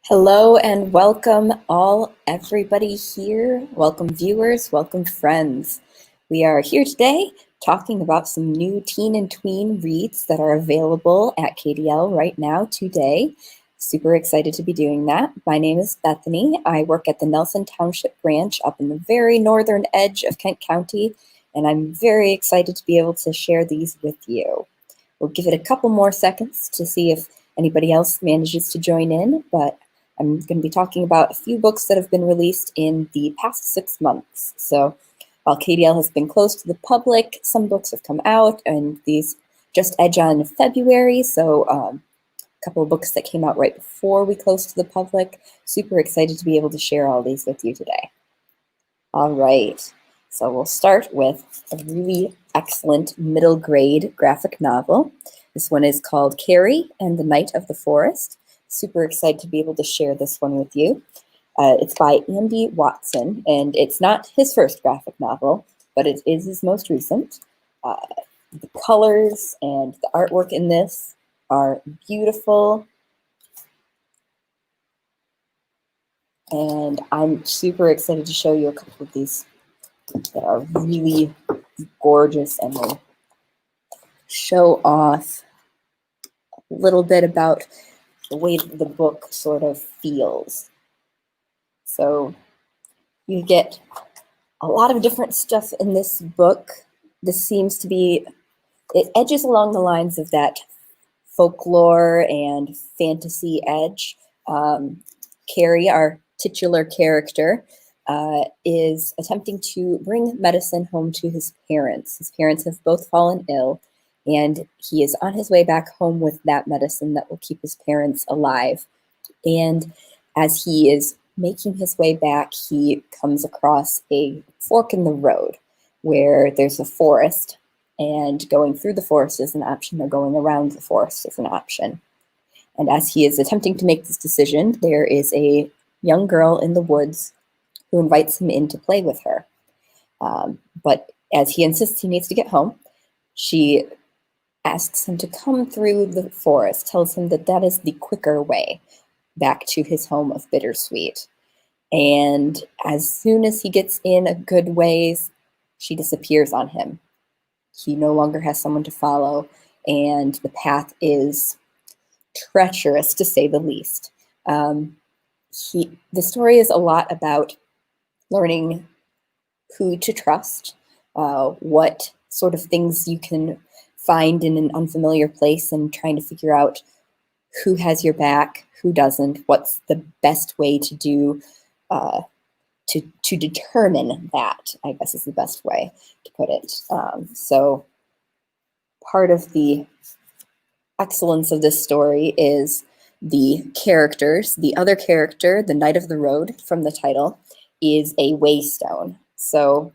Hello and welcome everybody here. Welcome viewers, welcome friends. We are here today talking about some new teen and tween reads that are available at KDL right now today. Super excited to be doing that. My name is Bethany. I work at the Nelson Township branch up in the very northern edge of Kent County, and I'm very excited to be able to share these with you. We'll give it a couple more seconds to see if anybody else manages to join in, but I'm going to be talking about a few books that have been released in the past 6 months. So while KDL has been closed to the public, some books have come out, and these just edge on February. So a couple of books that came out right before we closed to the public. Super excited to be able to share all these with you today. All right, so we'll start with a really excellent middle grade graphic novel. This one is called Carrie and the Knight of the Forest. Super excited to be able to share this one with you. It's by Andy Watson, and it's not his first graphic novel, but it is his most recent. The colors and the artwork in this are beautiful, and I'm super excited to show you a couple of these that are really gorgeous and will show off a little bit about the way the book sort of feels. So you get a lot of different stuff in this book. This seems to be, it edges along the lines of that folklore and fantasy edge. Carrie, our titular character, is attempting to bring medicine home to his parents. His parents have both fallen ill, and he is on his way back home with that medicine that will keep his parents alive. And as he is making his way back, he comes across a fork in the road where there's a forest, and going through the forest is an option, or going around the forest is an option. And as he is attempting to make this decision, there is a young girl in the woods who invites him in to play with her. But as he insists he needs to get home, she asks him to come through the forest, tells him that that is the quicker way back to his home of Bittersweet. And as soon as he gets in a good ways, she disappears on him. He no longer has someone to follow, and the path is treacherous, to say the least. The story is a lot about learning who to trust, what sort of things you can find in an unfamiliar place, and trying to figure out who has your back, who doesn't, what's the best way to do, to determine that, I guess is the best way to put it. So part of the excellence of this story is the characters. The other character, the Knight of the Road from the title, is a waystone. So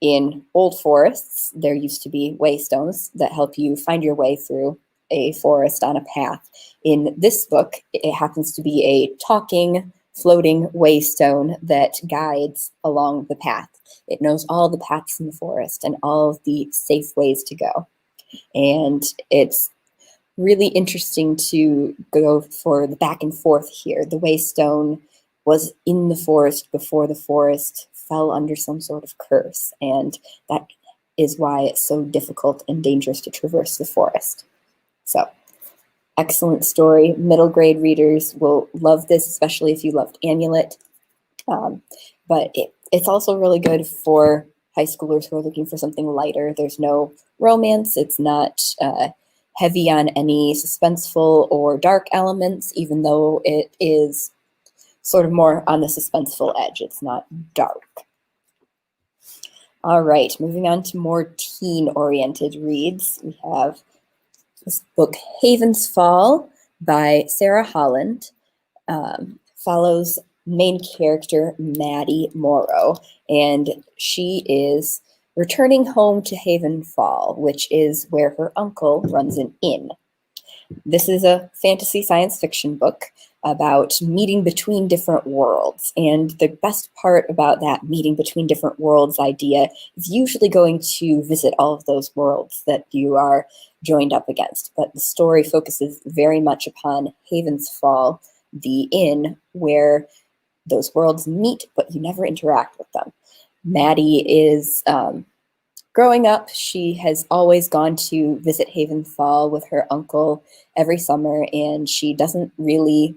in old forests, there used to be waystones that help you find your way through a forest on a path. In this book, it happens to be a talking, floating waystone that guides along the path. It knows all the paths in the forest and all of the safe ways to go. And it's really interesting to go for the back and forth here. The waystone was in the forest before the forest fell under some sort of curse, and that is why it's so difficult and dangerous to traverse the forest. So, excellent story. Middle grade readers will love this, especially if you loved Amulet. But it's also really good for high schoolers who are looking for something lighter. There's no romance. It's not heavy on any suspenseful or dark elements, even though it is sort of more on the suspenseful edge. It's not dark. All right, moving on to more teen-oriented reads. We have this book, Haven's Fall by Sarah Holland. Follows main character Maddie Morrow, and she is returning home to Haven Fall, which is where her uncle runs an inn. This is a fantasy science fiction book about meeting between different worlds. And the best part about that meeting between different worlds idea is usually going to visit all of those worlds that you are joined up against. But the story focuses very much upon Haven's Fall, the inn where those worlds meet, but you never interact with them. Maddie is growing up. She has always gone to visit Havenfall with her uncle every summer, and she doesn't really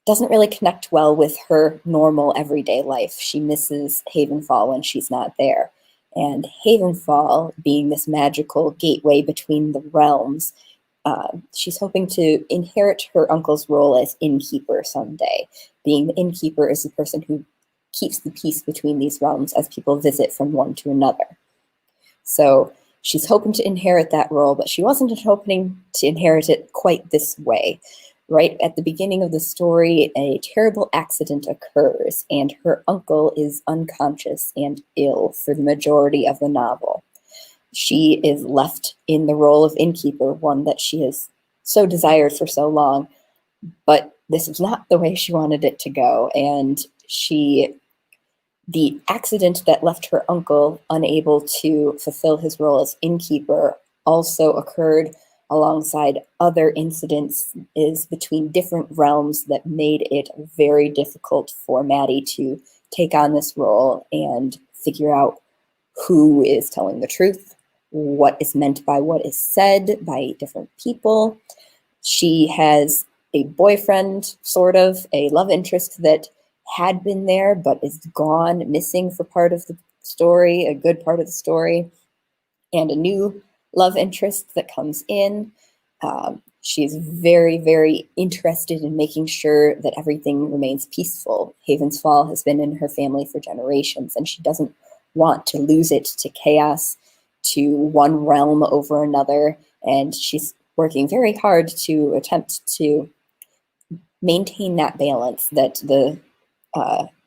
connect well with her normal everyday life. She misses Havenfall when she's not there. And Havenfall, being this magical gateway between the realms, she's hoping to inherit her uncle's role as innkeeper someday. Being the innkeeper is the person who keeps the peace between these realms as people visit from one to another. So she's hoping to inherit that role, but she wasn't hoping to inherit it quite this way. Right at the beginning of the story, a terrible accident occurs, and her uncle is unconscious and ill for the majority of the novel. She is left in the role of innkeeper, one that she has so desired for so long, but this is not the way she wanted it to go. And the accident that left her uncle unable to fulfill his role as innkeeper also occurred alongside other incidents between different realms that made it very difficult for Maddie to take on this role and figure out who is telling the truth, what is meant by what is said by different people. She has a boyfriend, sort of, a love interest that had been there but is gone, missing for part of the story, a good part of the story, and a new love interest that comes in. She's very, very interested in making sure that everything remains peaceful. Havenfall has been in her family for generations, and she doesn't want to lose it to chaos, to one realm over another, and she's working very hard to attempt to maintain that balance that the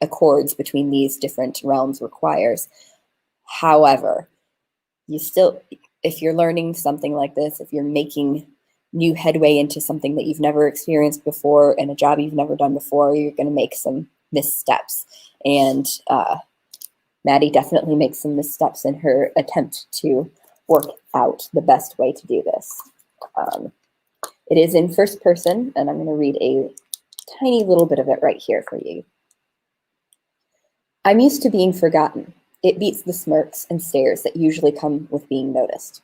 accords between these different realms requires. However, if you're learning something like this, if you're making new headway into something that you've never experienced before and a job you've never done before, you're going to make some missteps. And Maddie definitely makes some missteps in her attempt to work out the best way to do this. It is in first person, and I'm going to read a tiny little bit of it right here for you. I'm used to being forgotten. It beats the smirks and stares that usually come with being noticed.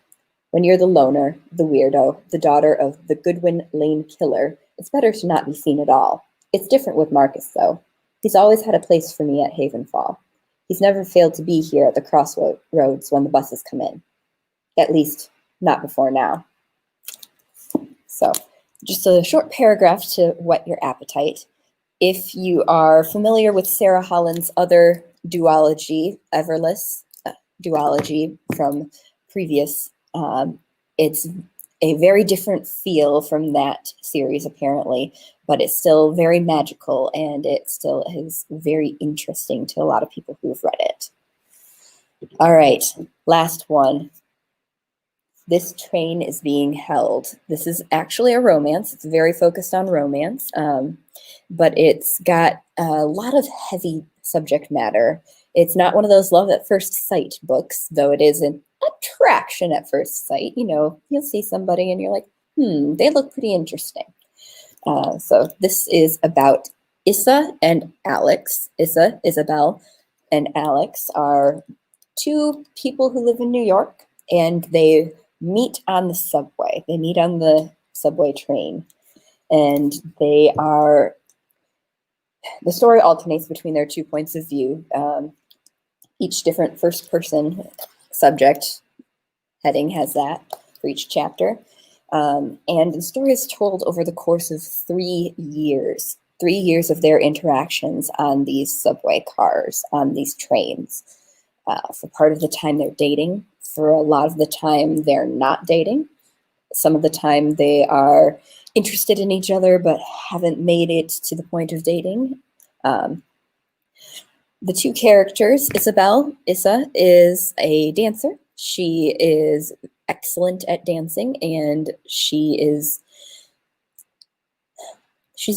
When you're the loner, the weirdo, the daughter of the Goodwin Lane killer, it's better to not be seen at all. It's different with Marcus, though. He's always had a place for me at Havenfall. He's never failed to be here at the crossroads when the buses come in. At least, not before now. So, just a short paragraph to whet your appetite. If you are familiar with Sarah Holland's other duology, Everless duology from previous, it's a very different feel from that series, apparently, but it's still very magical, and it still is very interesting to a lot of people who've read it. All right, last one. This Train is Being Held. This is actually a romance. It's very focused on romance, but it's got a lot of heavy subject matter. It's not one of those love at first sight books, though it is an attraction at first sight. You know, you'll see somebody and you're like, they look pretty interesting. So this is about Issa and Alex. Issa, Isabel, and Alex are two people who live in New York, and they meet on the subway. They meet on the subway train, and the story alternates between their 2 points of view, each different first person subject heading has that for each chapter. And the story is told over the course of 3 years, 3 years of their interactions on these subway cars, on these trains. For part of the time they're dating. For a lot of the time they're not dating. Some of the time they are interested in each other but haven't made it to the point of dating. The two characters, Issa is a dancer. She is excellent at dancing, and she's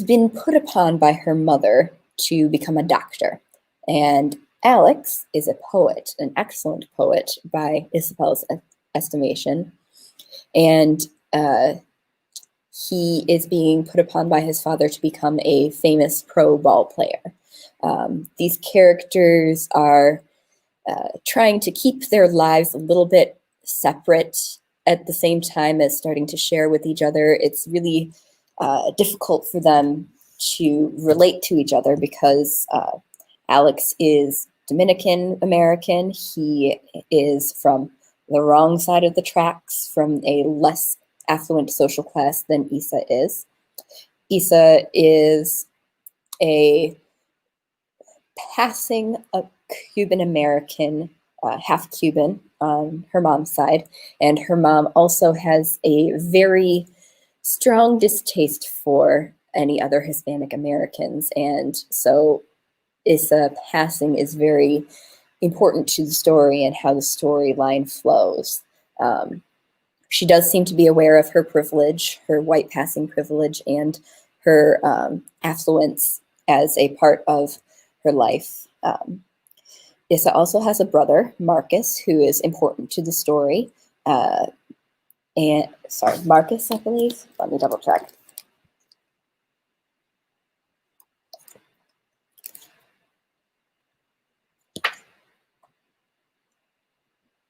been put upon by her mother to become a doctor. And Alex is a poet, an excellent poet by Isabel's estimation. And he is being put upon by his father to become a famous pro ball player. These characters are trying to keep their lives a little bit separate at the same time as starting to share with each other. It's really difficult for them to relate to each other because Alex is Dominican American. He is from the wrong side of the tracks, from a less affluent social class than Issa is. Issa is a passing a Cuban American, half Cuban on her mom's side, and her mom also has a very strong distaste for any other Hispanic Americans, and so Issa passing is very important to the story and how the storyline flows. She does seem to be aware of her privilege, her white passing privilege, and her affluence as a part of her life. Issa also has a brother, Marcus, who is important to the story. Marcus, I believe. Let me double check.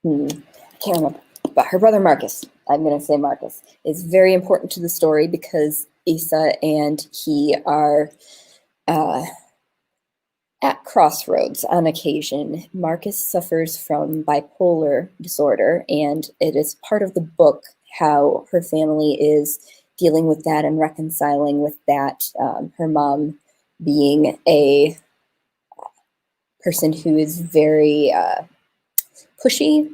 I can't remember. But her brother Marcus, I'm going to say Marcus, is very important to the story because Issa and he are at crossroads on occasion. Marcus suffers from bipolar disorder, and it is part of the book how her family is dealing with that and reconciling with that. Her mom being a person who is very pushy,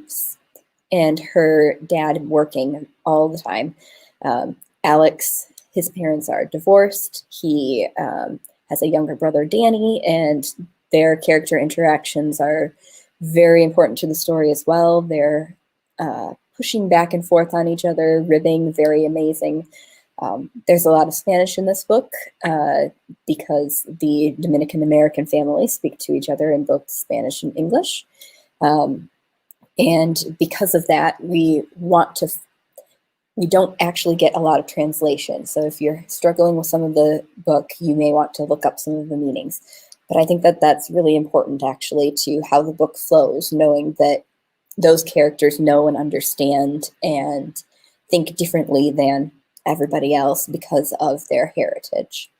and her dad working all the time. Alex, his parents are divorced. He has a younger brother, Danny, and their character interactions are very important to the story as well. They're pushing back and forth on each other, ribbing, very amazing. There's a lot of Spanish in this book because the Dominican American families speak to each other in both Spanish and English. And because of that, we don't actually get a lot of translation. So if you're struggling with some of the book, you may want to look up some of the meanings. But I think that that's really important actually to how the book flows, knowing that those characters know and understand and think differently than everybody else because of their heritage.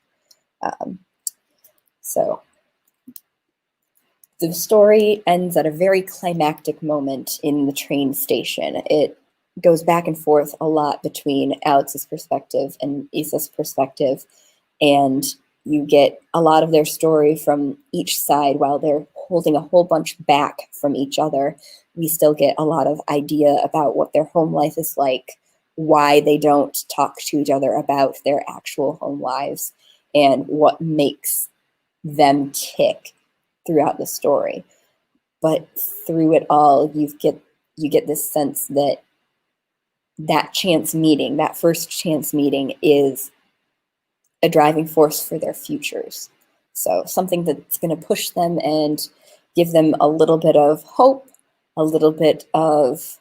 So the story ends at a very climactic moment in the train station. It goes back and forth a lot between Alex's perspective and Issa's perspective, and you get a lot of their story from each side while they're holding a whole bunch back from each other. We still get a lot of idea about what their home life is like, why they don't talk to each other about their actual home lives, and what makes them tick throughout the story. But through it all, you get this sense that chance meeting, that first chance meeting, is a driving force for their futures. So something that's going to push them and give them a little bit of hope, a little bit of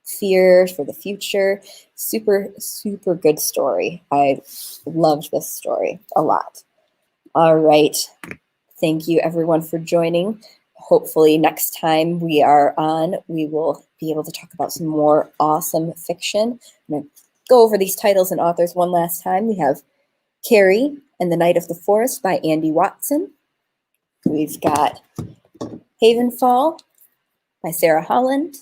fear for the future. Super, super good story. I loved this story a lot. All right. Thank you, everyone, for joining. Hopefully next time we are on, we will be able to talk about some more awesome fiction. I'm going to go over these titles and authors one last time. We have Carrie and the Night of the Forest by Andy Watson. We've got Havenfall by Sarah Holland.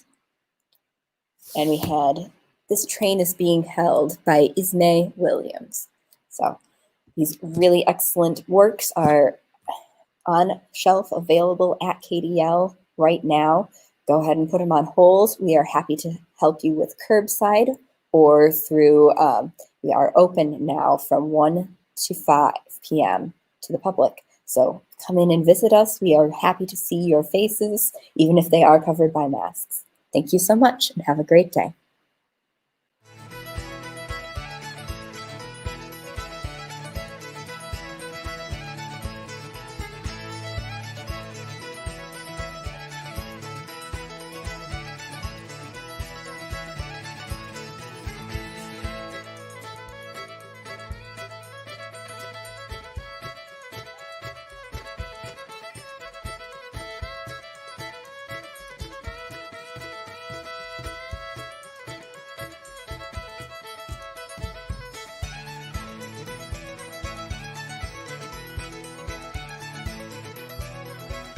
And we had This Train is Being Held by Ismay Williams. So these really excellent works are on shelf, available at KDL right now. Go ahead and put them on hold. We are happy to help you with curbside or through, we are open now from 1 to 5 p.m. to the public. So come in and visit us. We are happy to see your faces, even if they are covered by masks. Thank you so much and have a great day.